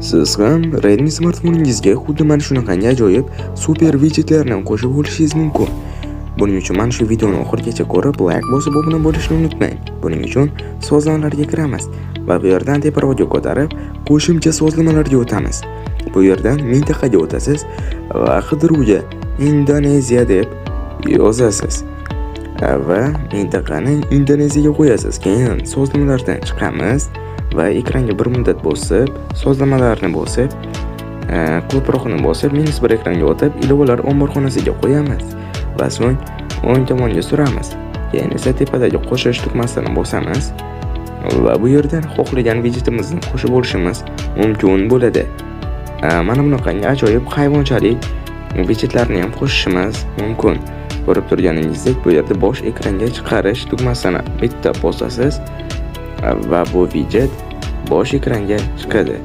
Siz ham Redmi smartfoningizga xuddi mana shunaqangi ajoyib super widgetlarni qo'shib olishingiz mumkin. Buning uchun mana shu videoni oxirigacha ko'rib, like bosib obuna bo'lishni unutmang. Buning uchun sozlamalarga kiramiz va bu yerdan teparoqga ko'tarib, qo'shimcha sozlamalarga o'tamiz. Bu yerdan mintaqaga o'tasiz va qidiruvga Indoneziya deb yozasiz. Va mintaqani Indoneziyaga qo'yasiz. Keyin sozlamalardan chiqamiz va ekranga bir muddat bosib, sozlamalarni bosib, ko'proqni bosib, minus bir ekranga o'tib, ilovalar omborxonasiga qo'yamiz va so'ng o'ng tomonga suramiz. Keyin esa tepadagi qo'shish tugmasini bosamiz va bu yerdan xohlagan widgetimizni qo'shib olishimiz mumkin bo'ladi. Mana bunaqangi ajoyib hayvonchalik widgetlarni ham qo'shishimiz mumkin. Ko'rib turganingizdek, bu yerda bosh ekranga chiqarish tugmasini bitta bosasiz va bu widget bosh ekranga chiqadi.